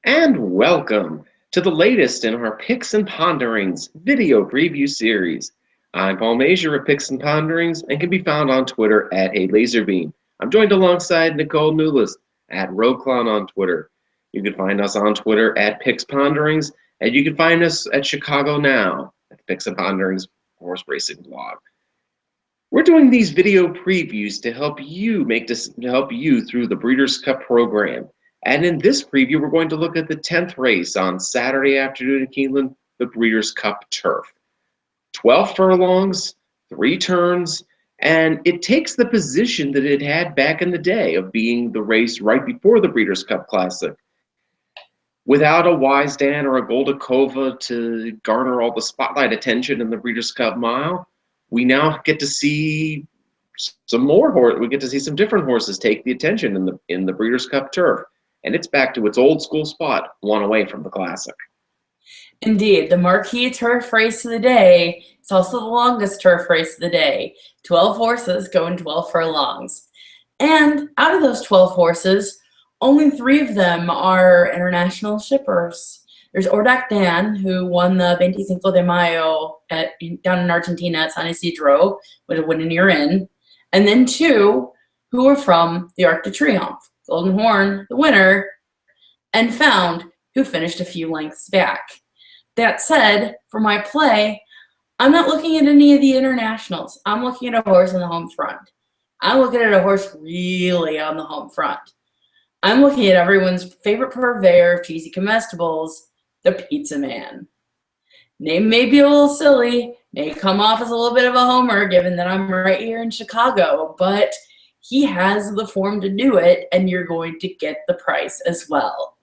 And welcome to the latest in our Picks and Ponderings video preview series. I'm Paul Mazur of Picks and Ponderings and can be found on Twitter at @HeyLaserbeam. I'm joined alongside Nicolle Neulist at Roquelon on Twitter. You can find us on Twitter at Picks Ponderings, and you can find us at Chicago Now at the Picks and Ponderings horse racing blog. We're doing these video previews to help you through the Breeders' Cup program. And in this preview, we're going to look at the 10th race on Saturday afternoon in Keeneland, the Breeders' Cup Turf. 12 furlongs, 3 turns, and it takes the position that it had back in the day of being the race right before the Breeders' Cup Classic. Without a Wise Dan or a Goldakova to garner all the spotlight attention in the Breeders' Cup Mile, we now get to see some more horse. We get to see some different horses take the attention in the Breeders' Cup Turf, and it's back to its old school spot, one away from the Classic. Indeed, the marquee turf race of the day. It's also the longest turf race of the day. 12 horses going 12 furlongs. And out of those 12 horses, only 3 of them are international shippers. There's Ordak Dan, who won the 25 de Mayo down in Argentina at San Isidro with a win in year in. And then 2 who were from the Arc de Triomphe. Golden Horn, the winner, and Found, who finished a few lengths back. That said, for my play, I'm not looking at any of the internationals. I'm looking at a horse on the home front. I'm looking at a horse really on the home front. I'm looking at everyone's favorite purveyor of cheesy comestibles, the Pizza Man. Name may be a little silly, may come off as a little bit of a homer given that I'm right here in Chicago, but he has the form to do it, and you're going to get the price as well.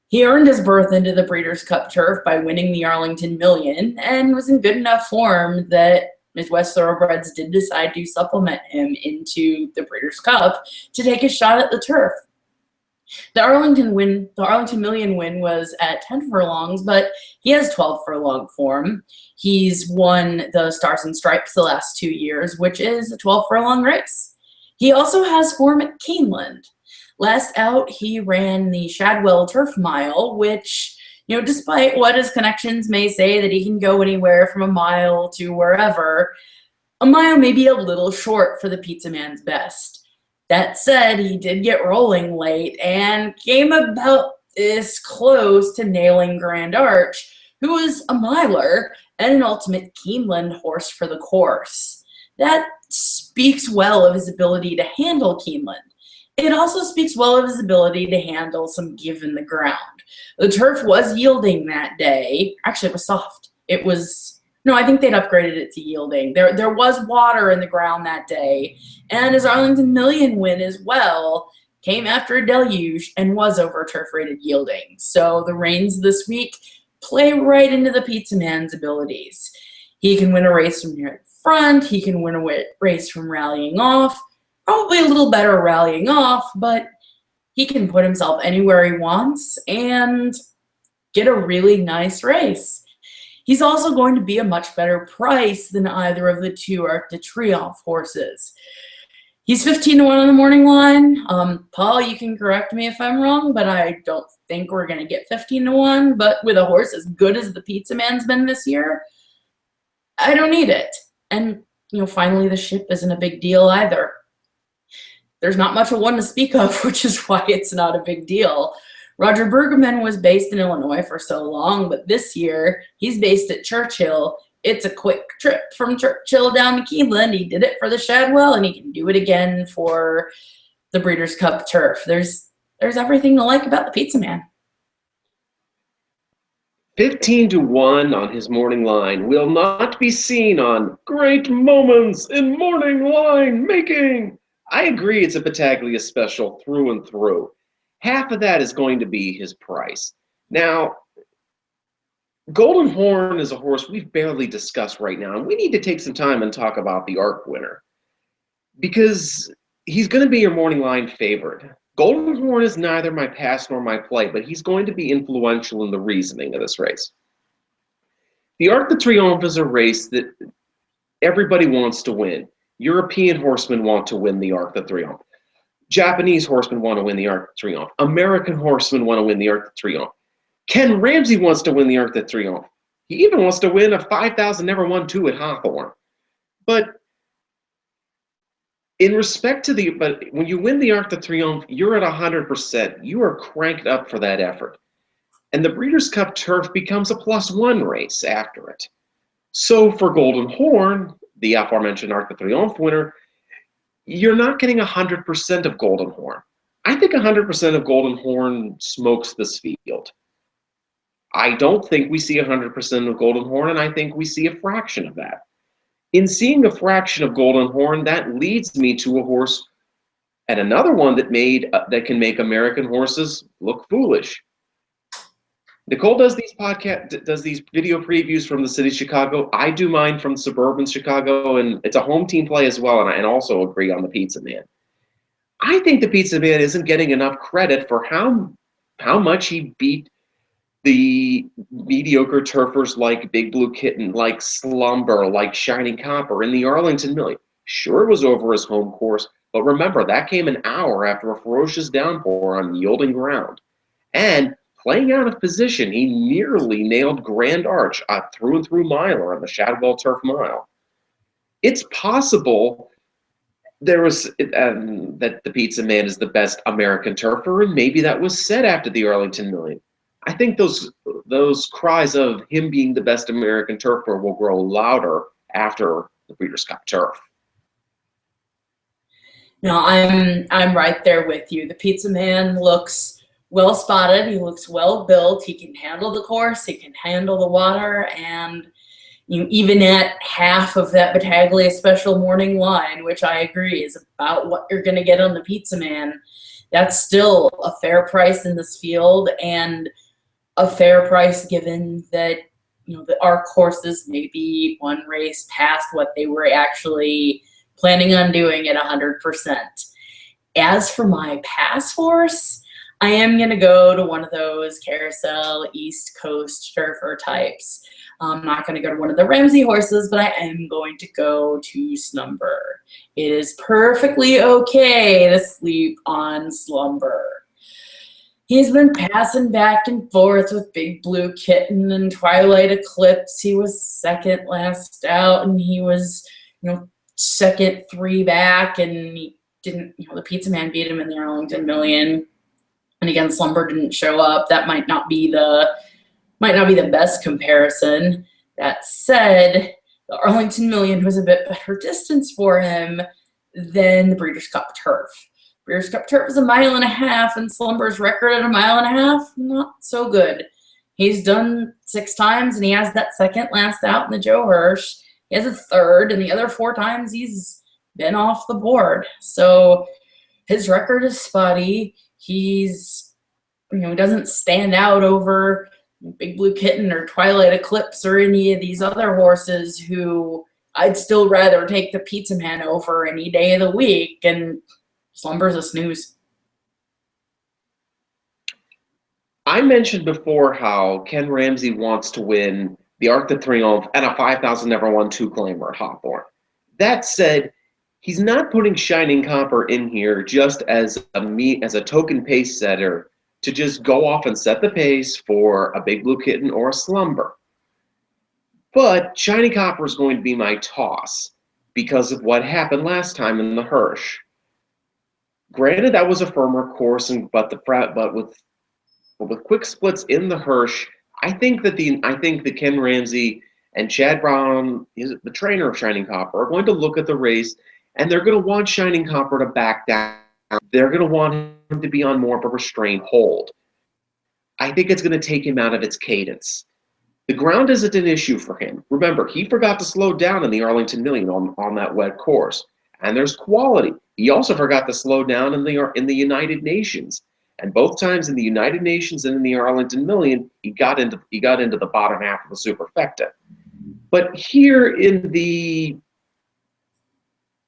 He earned his berth into the Breeders' Cup Turf by winning the Arlington Million and was in good enough form that Midwest Thoroughbreds did decide to supplement him into the Breeders' Cup to take a shot at the turf. The Arlington Million win was at 10 furlongs, but he has 12 furlong form. He's won the Stars and Stripes the last 2 years, which is a 12 furlong race. He also has form at Keeneland. Last out, he ran the Shadwell Turf Mile, which, despite what his connections may say that he can go anywhere from a mile to wherever, a mile may be a little short for the Pizza Man's best. That said, he did get rolling late and came about this close to nailing Grand Arch, who was a miler and an ultimate Keeneland horse for the course. That speaks well of his ability to handle Keeneland. It also speaks well of his ability to handle some give in the ground. The turf was yielding that day. Actually, it was soft. I think they'd upgraded it to yielding. There was water in the ground that day. And his Arlington Million win as well came after a deluge and was over turf rated yielding. So the reins this week play right into the Pizza Man's abilities. He can win a race from near the front. He can win a race from rallying off. Probably a little better rallying off, but he can put himself anywhere he wants and get a really nice race. He's also going to be a much better price than either of the 2 Arc de Triomphe horses. He's 15 to 1 on the morning line. Paul, you can correct me if I'm wrong, but I don't think we're going to get 15 to 1. But with a horse as good as the Pizza Man's been this year, I don't need it. And, finally, the ship isn't a big deal either. There's not much of one to speak of, which is why it's not a big deal. Roger Bergman was based in Illinois for so long, but this year he's based at Churchill. It's a quick trip from Churchill down to Keeneland. He did it for the Shadwell, and he can do it again for the Breeders' Cup Turf. There's everything to like about the Pizza Man. 15 to 1 on his morning line will not be seen on Great Moments in Morning Line Making. I agree it's a Battaglia special through and through. Half of that is going to be his price. Now, Golden Horn is a horse we've barely discussed right now, and we need to take some time and talk about the ARC winner because he's going to be your morning line favorite. Golden Horn is neither my pass nor my play, but he's going to be influential in the reasoning of this race. The Arc de Triomphe is a race that everybody wants to win. European horsemen want to win the Arc de Triomphe. Japanese horsemen want to win the Arc de Triomphe. American horsemen want to win the Arc de Triomphe. Ken Ramsey wants to win the Arc de Triomphe. He even wants to win a 5,000 never won 2 at Hawthorne. But in respect to but when you win the Arc de Triomphe, you're at 100%. You are cranked up for that effort. And the Breeders' Cup Turf becomes a +1 race after it. So for Golden Horn, the aforementioned Arc de Triomphe winner, you're not getting 100% of Golden Horn. I think 100% of Golden Horn smokes this field. I don't think we see 100% of Golden Horn, and I think we see a fraction of that. In seeing a fraction of Golden Horn, that leads me to a horse and another one that can make American horses look foolish. Nicolle does these video previews from the city of Chicago. I do mine from suburban Chicago, and it's a home team play as well, and I also agree on the Pizza Man. I think the Pizza Man isn't getting enough credit for how much he beat the mediocre turfers like Big Blue Kitten, like Slumber, like Shining Copper in the Arlington Million. Sure, it was over his home course, but remember, that came an hour after a ferocious downpour on yielding ground. And playing out of position, he nearly nailed Grand Arch, a through-and-through miler on the Shadwell Turf Mile. It's possible that the Pizza Man is the best American turfer, and maybe that was said after the Arlington Million. I think those cries of him being the best American turfer will grow louder after the Breeders' Cup Turf. No, I'm right there with you. The Pizza Man looks well spotted. He looks well built. He can handle the course. He can handle the water, and even at half of that Battaglia Special morning line, which I agree is about what you're going to get on the Pizza Man, that's still a fair price in this field, and a fair price given that the ARC horses may be one race past what they were actually planning on doing at 100%. As for my pass horse, I am going to go to one of those carousel East Coast turfer types. I'm not going to go to one of the Ramsey horses, but I am going to go to Slumber. It is perfectly okay to sleep on Slumber. He's been passing back and forth with Big Blue Kitten and Twilight Eclipse. He was second last out, and he was, second 3 back, and he didn't, the Pizza Man beat him in the Arlington Million. And again, Slumber didn't show up. That might not be the best comparison. That said, the Arlington Million was a bit better distance for him than the Breeders' Cup Turf. Breeders' Cup Turf is 1.5 miles, and Slumber's record at 1.5 miles, not so good. He's done 6 times, and he has that second last out in the Joe Hirsch. He has a third, and the other 4 times he's been off the board. So his record is spotty. He's, he doesn't stand out over Big Blue Kitten or Twilight Eclipse or any of these other horses who I'd still rather take the Pizza Man over any day of the week, and Slumber's a snooze. I mentioned before how Ken Ramsey wants to win the Arc de Triomphe and a 5,000 never won 2-claimer at Hawthorne. That said, he's not putting Shining Copper in here just as a token pace setter to just go off and set the pace for a Big Blue Kitten or a Slumber. But Shining Copper is going to be my toss because of what happened last time in the Hirsch. Granted, that was a firmer course, but with quick splits in the Hirsch, I think that Ken Ramsey and Chad Brown, the trainer of Shining Copper, are going to look at the race, and they're going to want Shining Copper to back down. They're going to want him to be on more of a restrained hold. I think it's going to take him out of its cadence. The ground isn't an issue for him. Remember, he forgot to slow down in the Arlington Million on that wet course, and there's quality. He also forgot to slow down in the United Nations, and both times in the United Nations and in the Arlington Million, he got into the bottom half of the Superfecta. But here in the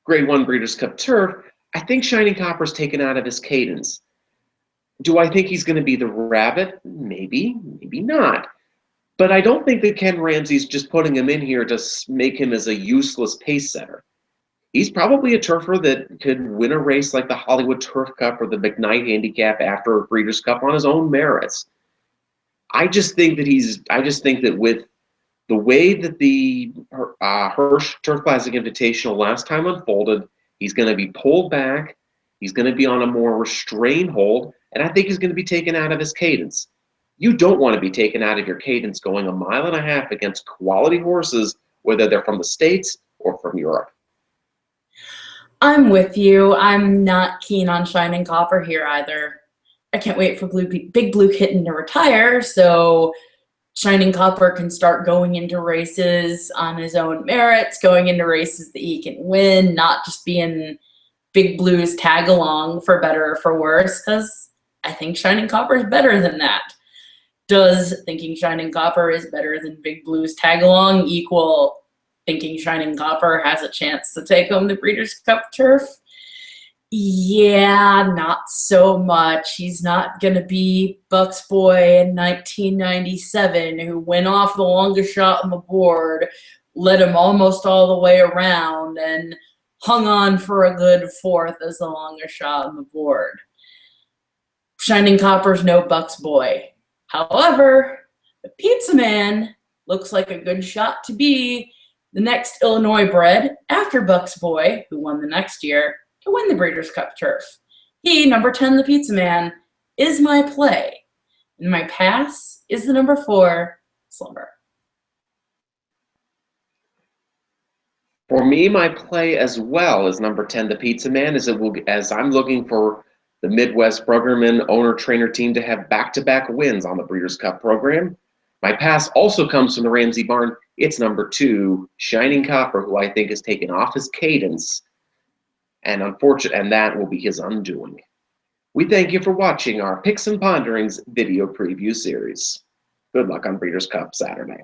Grade 1 Breeders' Cup Turf, I think Shining Copper's taken out of his cadence. Do I think he's going to be the rabbit? Maybe, maybe not. But I don't think that Ken Ramsey's just putting him in here to make him as a useless pace setter. he's probably a turfer that could win a race like the Hollywood Turf Cup or the McKnight Handicap after a Breeders' Cup on his own merits. I just think that with the way that the Hirsch Turf Classic Invitational last time unfolded, he's going to be pulled back. He's going to be on a more restrained hold, and I think he's going to be taken out of his cadence. You don't want to be taken out of your cadence going 1.5 miles against quality horses, whether they're from the States or from Europe. I'm with you. I'm not keen on Shining Copper here either. I can't wait for Big Blue Kitten to retire so Shining Copper can start going into races on his own merits, going into races that he can win, not just being Big Blue's tag along for better or for worse, because I think Shining Copper is better than that. Does thinking Shining Copper is better than Big Blue's tag along equal thinking Shining Copper has a chance to take home the Breeders' Cup turf? Yeah, not so much. He's not going to be Buck's boy in 1997 who went off the longest shot on the board, led him almost all the way around, and hung on for a good fourth as the longest shot on the board. Shining Copper's no Buck's boy. However, the Pizza Man looks like a good shot to be the next Illinois bred after Buck's boy, who won the next year, to win the Breeders' Cup turf. He, number 10, the Pizza Man, is my play. And my pass is the number 4, Slumber. For me, my play as well is number 10, the Pizza Man, as I'm looking for the Midwest Bruggerman owner-trainer team to have back-to-back wins on the Breeders' Cup program. My pass also comes from the Ramsey barn. It's number 2, Shining Copper, who I think has taken off his cadence, and that will be his undoing. We thank you for watching our Picks and Ponderings video preview series. Good luck on Breeders' Cup Saturday.